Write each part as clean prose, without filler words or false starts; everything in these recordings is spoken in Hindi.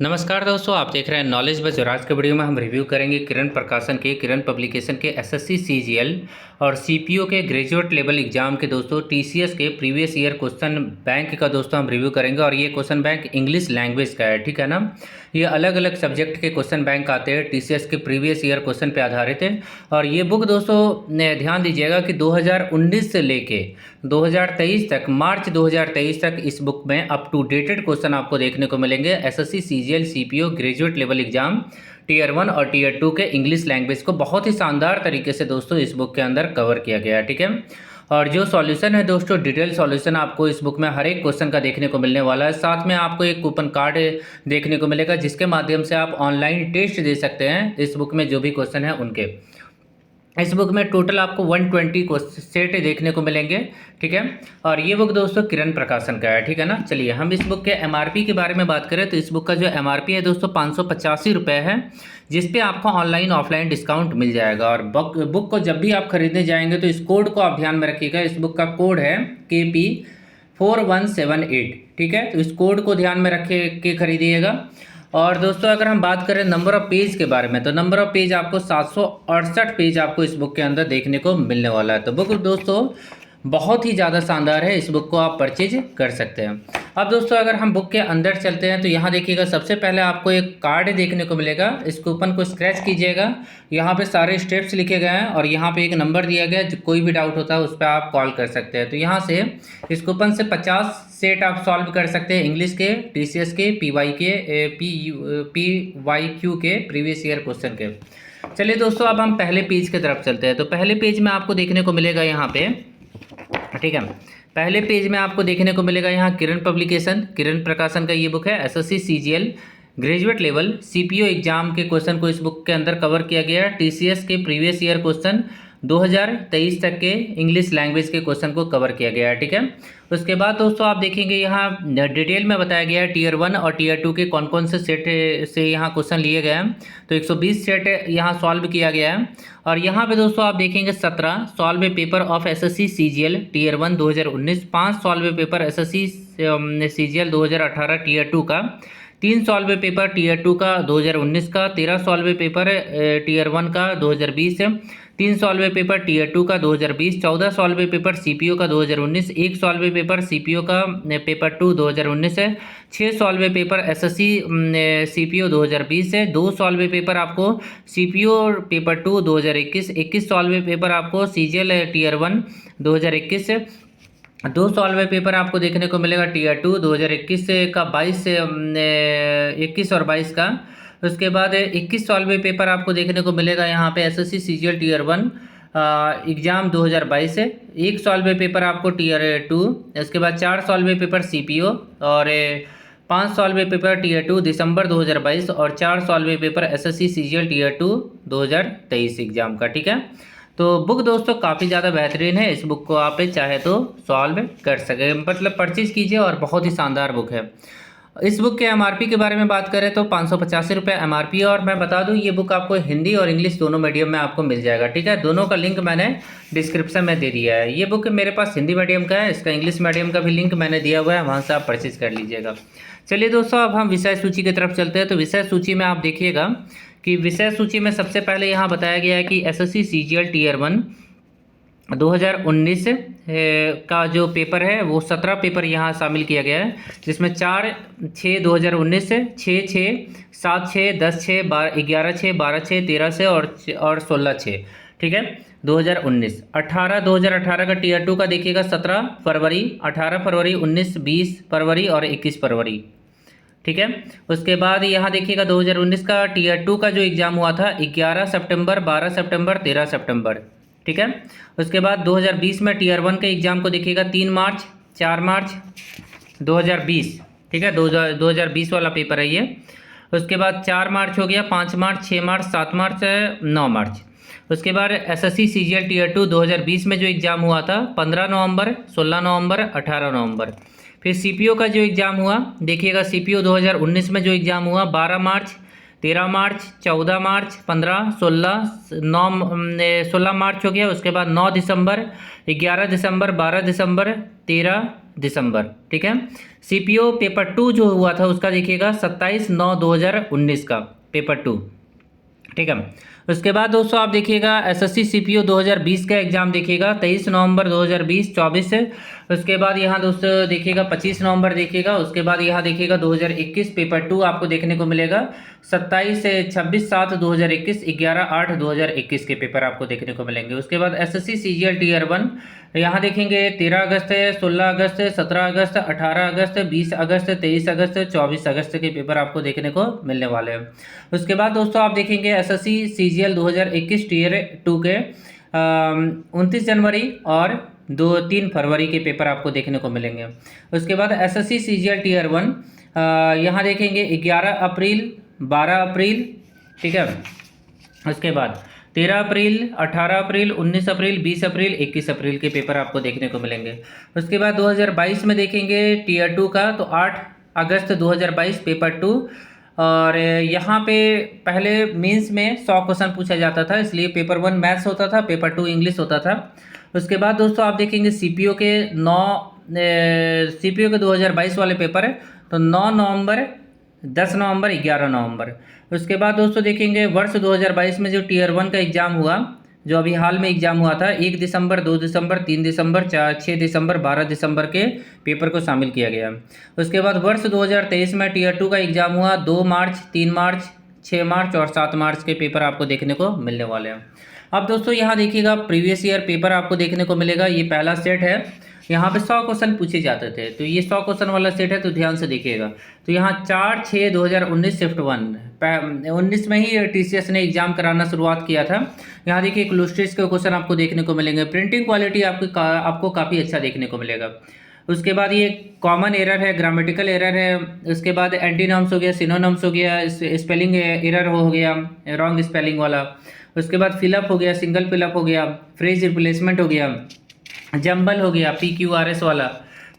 नमस्कार दोस्तों, आप देख रहे हैं नॉलेज बस। और आज के वीडियो में हम रिव्यू करेंगे किरण प्रकाशन के किरण पब्लिकेशन के एसएससी सीजीएल और सीपीओ के ग्रेजुएट लेवल एग्जाम के दोस्तों टीसीएस के प्रीवियस ईयर क्वेश्चन बैंक का दोस्तों हम रिव्यू करेंगे। और ये क्वेश्चन बैंक इंग्लिश लैंग्वेज का है, ठीक है ना। ये अलग अलग सब्जेक्ट के क्वेश्चन बैंक आते हैं, टीसीएस के प्रीवियस ईयर क्वेश्चन पे आधारित है। और ये बुक दोस्तों ध्यान दीजिएगा कि 2019 से लेके 2023 तक, मार्च 2023 तक इस बुक में अप टू डेटेड क्वेश्चन आपको देखने को मिलेंगे। SSC CGL CPO graduate level exam tier 1 और टीयर 2 के इंग्लिश लैंग्वेज को बहुत ही शानदार तरीके से दोस्तों इस बुक के अंदर कवर किया गया है, ठीक है। और जो सॉल्यूशन है दोस्तों, डिटेल सॉल्यूशन आपको इस बुक में हर एक क्वेश्चन का देखने को मिलने वाला है। साथ में आपको एक कूपन कार्ड देखने को मिलेगा जिसके माध्यम से आप ऑनलाइन टेस्ट दे सकते हैं इस बुक में जो भी क्वेश्चन है उनके। इस बुक में टोटल आपको 120 सेट देखने को मिलेंगे, ठीक है। और ये बुक दोस्तों किरण प्रकाशन का है, ठीक है ना। चलिए हम इस बुक के एमआरपी के बारे में बात करें तो इस बुक का जो एमआरपी है दोस्तों 585 रुपये है, जिस पे आपको ऑनलाइन ऑफलाइन डिस्काउंट मिल जाएगा। और बुक को जब भी आप खरीदने जाएंगे तो इस कोड को आप ध्यान में रखिएगा। इस बुक का कोड है KP4178, ठीक है। तो इस कोड को ध्यान में रखे के खरीदिएगा। और दोस्तों अगर हम बात करें नंबर ऑफ पेज के बारे में तो नंबर ऑफ पेज आपको 768 पेज आपको इस बुक के अंदर देखने को मिलने वाला है। तो बुक दोस्तों बहुत ही ज़्यादा शानदार है, इस बुक को आप परचेज कर सकते हैं। अब दोस्तों अगर हम बुक के अंदर चलते हैं तो यहाँ देखिएगा, सबसे पहले आपको एक कार्ड देखने को मिलेगा। इस कूपन को स्क्रैच कीजिएगा, यहाँ पे सारे स्टेप्स लिखे गए हैं और यहाँ पे एक नंबर दिया गया है। जो कोई भी डाउट होता है उस पर आप कॉल कर सकते हैं। तो यहाँ से इस कूपन से 50 सेट आप सॉल्व कर सकते हैं इंग्लिश के, टीसीएस के, PYQ के प्रीवियस ईयर क्वेश्चन के। चलिए दोस्तों अब हम पहले पेज की तरफ चलते हैं। तो पहले पेज में आपको देखने को मिलेगा यहाँ पे, ठीक है, पहले पेज में आपको देखने को मिलेगा यहाँ किरण पब्लिकेशन, किरण प्रकाशन का ये बुक है। SSC CGL graduate level CPO exam के क्वेश्चन को इस बुक के अंदर कवर किया गया है। टीसीएस के प्रीवियस ईयर क्वेश्चन 2023 तक के इंग्लिश लैंग्वेज के क्वेश्चन को कवर किया गया है, ठीक है। उसके बाद दोस्तों आप देखेंगे यहाँ डिटेल में बताया गया है टीयर 1 और टीयर 2 के कौन कौन से सेट से यहाँ क्वेश्चन लिए गए हैं। तो 120 सेट यहाँ सॉल्व किया गया है। और यहाँ पे दोस्तों आप देखेंगे 17 solve paper of SSC CGL tier 1 2019, 5 solve paper SSC CGL 2018 tier 2 का, 3 सॉल्व पेपर टीयर 2 का 2019 का, 13 सॉल्व पेपर टीयर 1 का 2020 है, 3 सॉल्व पेपर टीयर 2 का 2020, 14 सॉल्व पेपर सीपीओ का 2019, 1 सॉल्व पेपर सीपीओ का पेपर 2 2019 है, 6 सॉल्व पेपर एसएससी सीपीओ 2020 है, 2 सॉल्व पेपर आपको सीपीओ पेपर 2 2021, 21 सॉल्व पेपर आपको सीजीएल टीयर 1 2021 है, 2 सॉल्व पेपर आपको देखने को मिलेगा टीयर 2 2021 का 21 और 22 का। उसके बाद 21 सॉल्व पेपर आपको देखने को मिलेगा यहाँ पे एसएससी सीजीएल टीयर 1 एग्जाम 2022 है, 1 सॉल्व पेपर आपको टीयर 2, इसके बाद 4 सॉल्व पेपर सीपीओ और 5 सॉल्व पेपर टीयर 2 दिसंबर 2022 और 4 solve paper SSC CGL tier 2 2023 exam का, ठीक है। तो बुक दोस्तों काफ़ी ज़्यादा बेहतरीन है, इस बुक को आप चाहे तो सॉल्व कर सके, मतलब परचेज कीजिए। और बहुत ही शानदार बुक है। इस बुक के एमआरपी के बारे में बात करें तो 585 रुपये एमआरपी है। और मैं बता दूं ये बुक आपको हिंदी और इंग्लिश दोनों मीडियम में आपको मिल जाएगा, ठीक है। दोनों का लिंक मैंने डिस्क्रिप्शन में दे दिया है। ये बुक मेरे पास हिंदी मीडियम का है, इसका इंग्लिश मीडियम का भी लिंक मैंने दिया हुआ है, वहाँ से आप परचेज कर लीजिएगा। चलिए दोस्तों अब हम विषय सूची की तरफ चलते हैं। तो विषय सूची में आप देखिएगा कि विषय सूची में सबसे पहले यहाँ बताया गया है कि एसएससी सीजीएल टीयर 1 2019 का जो पेपर है वो 17 पेपर यहाँ शामिल किया गया है, जिसमें 4/6/2019 से 6/6, 7/6, 10/6, 11/6, 12/6, 13/6 और 16/6, ठीक है 2019। 2018 का टीयर 2 का देखिएगा 17 फरवरी, 18 फरवरी, 19, 20 फरवरी और 21 फरवरी, ठीक है। उसके बाद यहाँ देखिएगा 2019 का टीयर 2 का जो एग्ज़ाम हुआ था 11 सितंबर, 12 सितंबर, 13 सितंबर, ठीक है। उसके बाद 2020 में टीयर 1 के एग्ज़ाम को देखिएगा 3 मार्च, 4 मार्च 2020, ठीक है, 2020 वाला पेपर है ये। उसके बाद 4 मार्च हो गया, 5 मार्च, 6 मार्च, 7 मार्च, 9 मार्च। उसके बाद एसएससी सीजीएल टीयर 2 2020 में जो एग्ज़ाम हुआ था 15 नवंबर, 16 नवंबर, 18 नवंबर। फिर सीपीओ का जो एग्ज़ाम हुआ देखिएगा, सीपीओ 2019 में जो एग्ज़ाम हुआ 12 मार्च, 13 मार्च, 14 मार्च, 15, 16 मार्च हो गया। उसके बाद 9 दिसंबर, 11 दिसंबर, 12 दिसंबर, 13 दिसंबर, ठीक है। सीपीओ पेपर 2 जो हुआ था उसका देखिएगा 27/9/2019 का पेपर 2, ठीक है। उसके बाद दोस्तों आप देखिएगा एसएससी सीपीओ 2020 का एग्जाम देखिएगा 23 नवंबर 2020 24 से। उसके बाद यहाँ दोस्तों देखिएगा 25 नवंबर देखिएगा। उसके बाद यहाँ देखिएगा 2021 पेपर 2 आपको देखने को मिलेगा 27 से 26/7/2021, 11/8/2021 के पेपर आपको देखने को मिलेंगे। उसके बाद एसएससी सीजीएल टीयर 1 यहाँ देखेंगे 13 अगस्त है, 16 अगस्त है, 17 अगस्त, 18 अगस्त, 20 अगस्त, 23 अगस्त, 24 अगस्त के पेपर आपको देखने को मिलने वाले हैं। उसके बाद दोस्तों आप देखेंगे एसएससी सीजीएल 2021 टीयर 2 के 29 जनवरी और 2-3 फरवरी के पेपर आपको देखने को मिलेंगे। उसके बाद एसएससी सीजीएल टीयर 1 यहाँ देखेंगे 11 अप्रैल, 12 अप्रैल, ठीक है। उसके बाद 13 अप्रैल, 18 अप्रैल, 19 अप्रैल, 20 अप्रैल, 21 अप्रैल के पेपर आपको देखने को मिलेंगे। उसके बाद 2022 में देखेंगे टीयर 2 का तो 8 अगस्त 2022 पेपर 2। और यहाँ पे पहले मेंस में 100 क्वेश्चन पूछा जाता था, इसलिए पेपर 1 मैथ्स होता था, पेपर 2 इंग्लिश होता था। उसके बाद दोस्तों आप देखेंगे सीपीओ के 2022 वाले पेपर है तो 9 नवंबर, 10 नवंबर, 11 नवंबर। उसके बाद दोस्तों देखेंगे वर्ष 2022 में जो टीयर 1 का एग्ज़ाम हुआ, जो अभी हाल में एग्ज़ाम हुआ था, 1 दिसंबर, 2 दिसंबर, 3 दिसंबर, 6 दिसंबर, 12 दिसंबर के पेपर को शामिल किया गया। उसके बाद वर्ष 2023 में टीयर 2 का एग्ज़ाम हुआ 2 मार्च, 3 मार्च, 6 मार्च और 7 मार्च के पेपर आपको देखने को मिलने वाले हैं। अब दोस्तों यहाँ देखिएगा प्रीवियस ईयर पेपर आपको देखने को मिलेगा। ये पहला सेट है, यहाँ पे 100 क्वेश्चन पूछे जाते थे, तो ये 100 क्वेश्चन वाला सेट है, तो ध्यान से देखिएगा। तो यहाँ 4/6/2019 शिफ्ट 1 19 में ही टीसीएस ने एग्जाम कराना शुरुआत किया था। यहाँ देखिए क्लूस्ट्रीज के क्वेश्चन आपको देखने को मिलेंगे। प्रिंटिंग क्वालिटी आपको काफ़ी अच्छा देखने को मिलेगा। उसके बाद ये कॉमन एरर है, ग्रामेटिकल एरर है। उसके बाद एंटीनॉम्स हो गया, सिनोनम्स हो गया, स्पेलिंग एरर हो गया, रॉन्ग स्पेलिंग वाला। उसके बाद फिलअप हो गया, सिंगल फिलअप हो गया, फ्रेज रिप्लेसमेंट हो गया, जंबल हो गया, PQRS वाला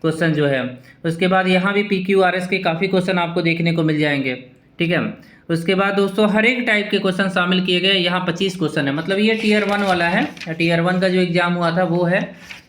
क्वेश्चन जो है। उसके बाद यहाँ भी PQRS के काफ़ी क्वेश्चन आपको देखने को मिल जाएंगे, ठीक है। उसके बाद दोस्तों हर एक टाइप के क्वेश्चन शामिल किए गए। यहाँ 25 क्वेश्चन है, मतलब ये टीयर 1 वाला है। टीयर 1 का जो एग्जाम हुआ था वो है।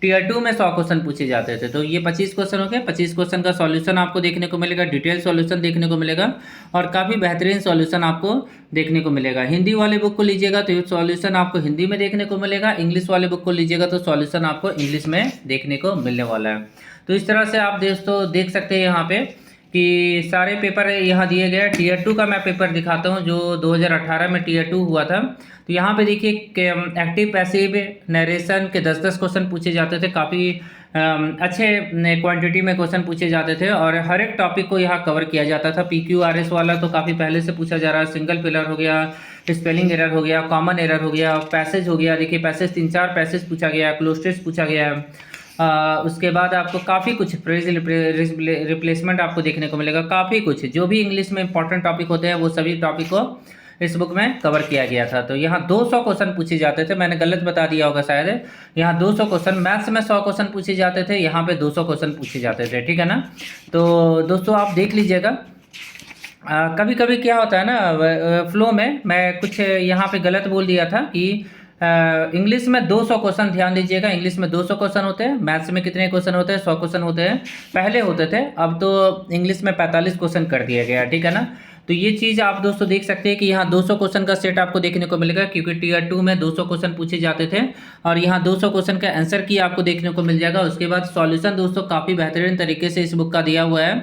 टीयर 2 में 100 क्वेश्चन पूछे जाते थे, तो ये 25 क्वेश्चन हो गए। 25 क्वेश्चन का सॉल्यूशन आपको देखने को मिलेगा, डिटेल सॉल्यूशन देखने को मिलेगा और काफ़ी बेहतरीन सॉल्यूशन आपको देखने को मिलेगा। हिंदी वाले बुक को लीजिएगा तो सॉल्यूशन आपको हिंदी में देखने को मिलेगा, इंग्लिश वाले बुक को लीजिएगा तो सॉल्यूशन आपको इंग्लिश में देखने को मिलने वाला है। तो इस तरह से आप दोस्तों देख सकते हैं यहाँ पे कि सारे पेपर यहाँ दिए गए। टीयर 2 का मैं पेपर दिखाता हूँ जो 2018 में टीयर 2 हुआ था। तो यहाँ पे देखिए एक्टिव पैसिव नरेशन के 10-10 क्वेश्चन पूछे जाते थे। काफ़ी अच्छे क्वांटिटी में क्वेश्चन पूछे जाते थे और हर एक टॉपिक को यहाँ कवर किया जाता था। PQRS वाला तो काफ़ी पहले से पूछा जा रहा है। सिंगल फिलर हो गया, स्पेलिंग एरर हो गया, कॉमन एरर हो गया, पैसेज हो गया। देखिए पैसेज 3-4 पैसेज पूछा गया, क्लोस्ट्रेस पूछा गया है। उसके बाद आपको काफ़ी कुछ फ्रेज रिप्लेसमेंट आपको देखने को मिलेगा। काफ़ी कुछ जो भी इंग्लिश में इंपॉर्टेंट टॉपिक होते हैं वो सभी टॉपिक को इस बुक में कवर किया गया था। तो यहाँ 200 क्वेश्चन पूछे जाते थे, मैंने गलत बता दिया होगा शायद। यहाँ 200 क्वेश्चन, मैथ्स में 100 क्वेश्चन पूछे जाते थे, यहाँ पे 200 क्वेश्चन पूछे जाते थे, ठीक है ना। तो दोस्तों आप देख लीजिएगा। कभी कभी क्या होता है ना, फ्लो में मैं कुछ यहाँ पे गलत बोल दिया था कि इंग्लिश में 200 क्वेश्चन, ध्यान दीजिएगा। इंग्लिश में 200 क्वेश्चन होते हैं, मैथ्स में कितने क्वेश्चन होते हैं, 100 क्वेश्चन होते हैं। पहले होते थे, अब तो इंग्लिश में 45 क्वेश्चन कर दिया गया, ठीक है ना। तो ये चीज़ आप दोस्तों देख सकते हैं कि यहाँ 200 क्वेश्चन का सेट आपको देखने को मिलेगा, क्योंकि टीयर 2 में 200 क्वेश्चन पूछे जाते थे और यहाँ 200 क्वेश्चन का आंसर की आपको देखने को मिल जाएगा। उसके बाद सॉल्यूशन दोस्तों काफ़ी बेहतरीन तरीके से इस बुक का दिया हुआ है।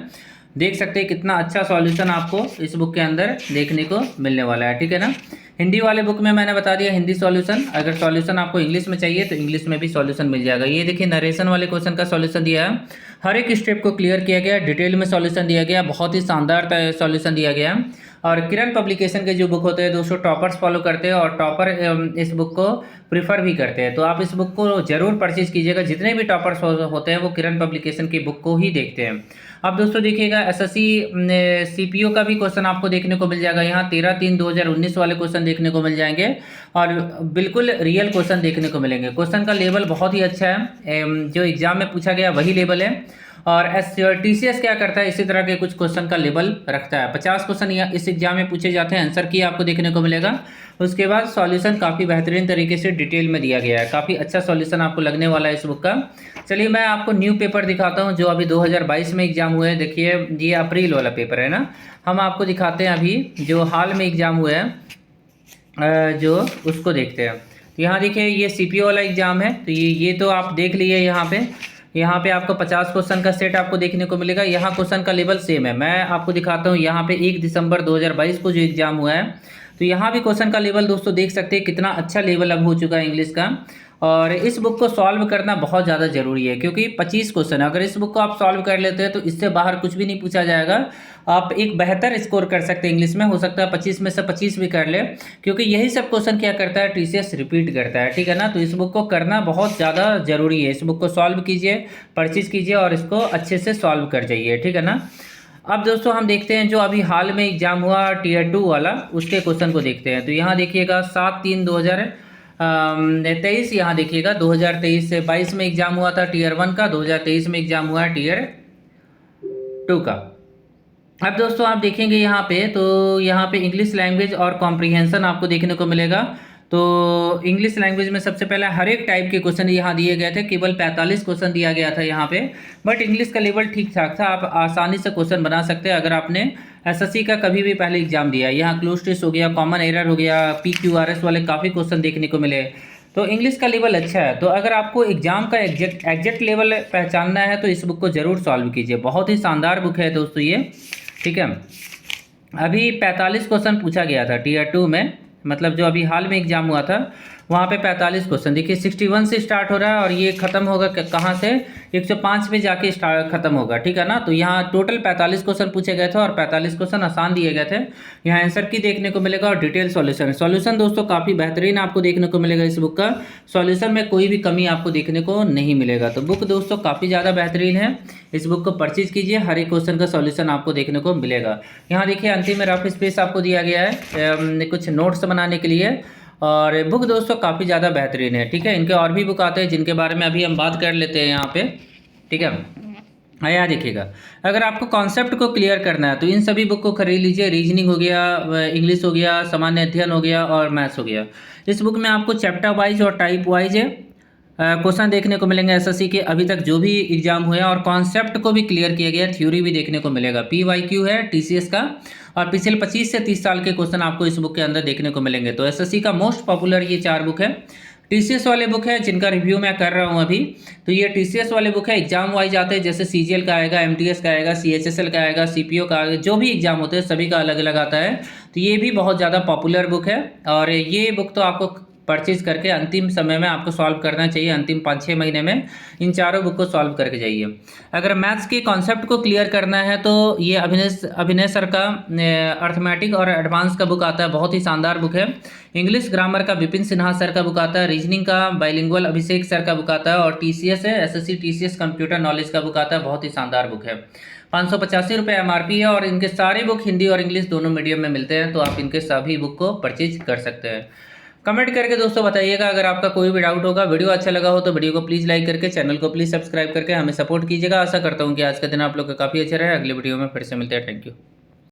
देख सकते हैं कितना अच्छा सॉल्यूशन आपको इस बुक के अंदर देखने को मिलने वाला है, ठीक है ना। हिंदी वाले बुक में मैंने बता दिया हिंदी सॉल्यूशन। अगर सॉल्यूशन आपको इंग्लिश में चाहिए तो इंग्लिश में भी सॉल्यूशन मिल जाएगा। ये देखिए नरेशन वाले क्वेश्चन का सॉल्यूशन दिया है, हर एक स्टेप को क्लियर किया गया, डिटेल में सॉल्यूशन दिया गया, बहुत ही शानदार सॉल्यूशन दिया गया। और किरण पब्लिकेशन के जो बुक होते हैं दोस्तों, टॉपर्स फॉलो करते हैं और टॉपर इस बुक को प्रीफर भी करते हैं, तो आप इस बुक को जरूर परचेज कीजिएगा। जितने भी टॉपर्स होते हैं वो किरण पब्लिकेशन की बुक को ही देखते हैं। अब दोस्तों देखिएगा एसएससी सीपीओ का भी क्वेश्चन आपको देखने को मिल जाएगा। यहाँ 13/3/2019 वाले क्वेश्चन देखने को मिल जाएंगे और बिल्कुल रियल क्वेश्चन देखने को मिलेंगे। क्वेश्चन का लेवल बहुत ही अच्छा है, जो एग्जाम में पूछा गया वही लेवल है। और TCS क्या करता है, इसी तरह के कुछ क्वेश्चन का लेवल रखता है। 50 क्वेश्चन इस एग्जाम में पूछे जाते हैं, आंसर की आपको देखने को मिलेगा। उसके बाद सॉल्यूशन काफ़ी बेहतरीन तरीके से डिटेल में दिया गया है, काफ़ी अच्छा सॉल्यूशन आपको लगने वाला है इस बुक का। चलिए मैं आपको न्यू पेपर दिखाता हूँ जो अभी 2022 में एग्जाम हुए हैं। देखिए ये अप्रैल वाला पेपर है ना, हम आपको दिखाते हैं अभी जो हाल में एग्जाम हुए हैं, जो उसको देखते हैं। तो यहाँ देखिए ये CPO वाला एग्जाम है, तो ये तो आप देख लीजिए। यहाँ पे आपको 50 क्वेश्चन का सेट आपको देखने को मिलेगा। यहाँ क्वेश्चन का लेवल सेम है, मैं आपको दिखाता हूँ। यहाँ पे 1 दिसंबर 2022 को जो एग्जाम हुआ है, तो यहाँ भी क्वेश्चन का लेवल दोस्तों देख सकते हैं कितना अच्छा लेवल अब हो चुका है इंग्लिश का। और इस बुक को सॉल्व करना बहुत ज़्यादा ज़रूरी है, क्योंकि 25 क्वेश्चन, अगर इस बुक को आप सॉल्व कर लेते हैं तो इससे बाहर कुछ भी नहीं पूछा जाएगा। आप एक बेहतर स्कोर कर सकते हैं इंग्लिश में, हो सकता है 25 में से 25 भी कर ले, क्योंकि यही सब क्वेश्चन क्या करता है, TCS रिपीट करता है, ठीक है ना। तो इस बुक को करना बहुत ज़्यादा ज़रूरी है। इस बुक को सॉल्व कीजिए, परचेज कीजिए और इसको अच्छे से सॉल्व कर जाइए, ठीक है ना। अब दोस्तों हम देखते हैं जो अभी हाल में एग्जाम हुआ Tier 2 वाला, उसके क्वेश्चन को देखते हैं। तो यहाँ देखिएगा 7/3/2023, यहाँ देखिएगा 2023 से 22 में एग्जाम हुआ था Tier 1 का, 2023 में एग्जाम हुआ है Tier 2 का। अब दोस्तों आप देखेंगे यहाँ पे, तो यहाँ पे इंग्लिश लैंग्वेज और कॉम्प्रिहेंशन आपको देखने को मिलेगा। तो इंग्लिश लैंग्वेज में सबसे पहले हर एक टाइप के क्वेश्चन यहाँ दिए गए थे, केवल 45 क्वेश्चन दिया गया था यहाँ पे, बट इंग्लिश का लेवल ठीक ठाक था, आप आसानी से क्वेश्चन बना सकते हैं अगर आपने SSC का कभी भी पहले एग्जाम दिया है। यहाँ क्लोज टेस्ट हो गया, कॉमन एरर हो गया, PQRS वाले काफ़ी क्वेश्चन देखने को मिले। तो इंग्लिश का लेवल अच्छा है। तो अगर आपको एग्जाम का एग्जैक्ट लेवल पहचानना है तो इस बुक को ज़रूर सॉल्व कीजिए, बहुत ही शानदार बुक है दोस्तों ये, ठीक है। अभी 45 क्वेश्चन पूछा गया था Tier 2 में, मतलब जो अभी हाल में एग्जाम हुआ था वहाँ पे 45 क्वेश्चन। देखिए 61 से स्टार्ट हो रहा है और ये खत्म होगा कहाँ से, 105 पे जाके खत्म होगा, ठीक है ना। तो यहाँ टोटल 45 क्वेश्चन पूछे गए थे और 45 क्वेश्चन आसान दिए गए थे। यहाँ आंसर की देखने को मिलेगा और डिटेल सॉल्यूशन दोस्तों काफ़ी बेहतरीन आपको देखने को मिलेगा। इस बुक का सॉल्यूशन में कोई भी कमी आपको देखने को नहीं मिलेगा। तो बुक दोस्तों काफ़ी ज़्यादा बेहतरीन है, इस बुक को परचेज कीजिए, हर एक क्वेश्चन का सॉल्यूशन आपको देखने को मिलेगा। यहाँ देखिए अंतिम में रफ स्पेस आपको दिया गया है कुछ नोट्स बनाने के लिए, और बुक दोस्तों काफ़ी ज़्यादा बेहतरीन है, ठीक है। इनके और भी बुक आते हैं जिनके बारे में अभी हम बात कर लेते हैं यहाँ पे, ठीक है। यहाँ देखिएगा, अगर आपको कॉन्सेप्ट को क्लियर करना है तो इन सभी बुक को खरीद लीजिए। रीजनिंग हो गया, इंग्लिश हो गया, सामान्य अध्ययन हो गया और मैथ्स हो गया। इस बुक में आपको चैप्टर वाइज और टाइप वाइज क्वेश्चन देखने को मिलेंगे SSC के अभी तक जो भी एग्जाम हुए हैं, और कॉन्सेप्ट को भी क्लियर किया गया, थ्योरी भी देखने को मिलेगा। PYQ है TCS का, और पिछले 25 से 30 साल के क्वेश्चन आपको इस बुक के अंदर देखने को मिलेंगे। तो SSC का मोस्ट पॉपुलर ये 4 बुक है। TCS वाले बुक है जिनका रिव्यू मैं कर रहा हूँ अभी, तो ये TCS वाले बुक है, एग्जाम वाइज आते हैं, जैसे CGL का आएगा, MTS का आएगा, CHSL का आएगा, CPO का आएगा, जो भी एग्जाम होते हैं सभी का अलग अलग आता है। तो ये भी बहुत ज़्यादा पॉपुलर बुक है, और ये बुक तो आपको परचेज करके अंतिम समय में आपको सॉल्व करना चाहिए। अंतिम 5-6 महीने में इन चारों बुक को सॉल्व करके जाइए। अगर मैथ्स के कॉन्सेप्ट को क्लियर करना है तो ये अभिनय सर का अर्थमेटिक और एडवांस का बुक आता है, बहुत ही शानदार बुक है। इंग्लिश ग्रामर का विपिन सिन्हा सर का बुक आता है। रीजनिंग का बाइलिंगुअल अभिषेक सर का बुक आता है, और TCS है SSC TCS कंप्यूटर नॉलेज का बुक आता है, बहुत ही शानदार बुक है। 585 रुपये MRP है, और इनके सारे बुक हिंदी और इंग्लिश दोनों मीडियम में मिलते हैं, तो आप इनके सभी बुक को परचेज कर सकते हैं। कमेंट करके दोस्तों बताइएगा अगर आपका कोई भी डाउट होगा। वीडियो अच्छा लगा हो तो वीडियो को प्लीज़ लाइक करके, चैनल को प्लीज़ सब्सक्राइब करके हमें सपोर्ट कीजिएगा। आशा करता हूँ कि आज का दिन आप लोग का काफ़ी अच्छा रहे। अगले वीडियो में फिर से मिलते हैं। Thank you.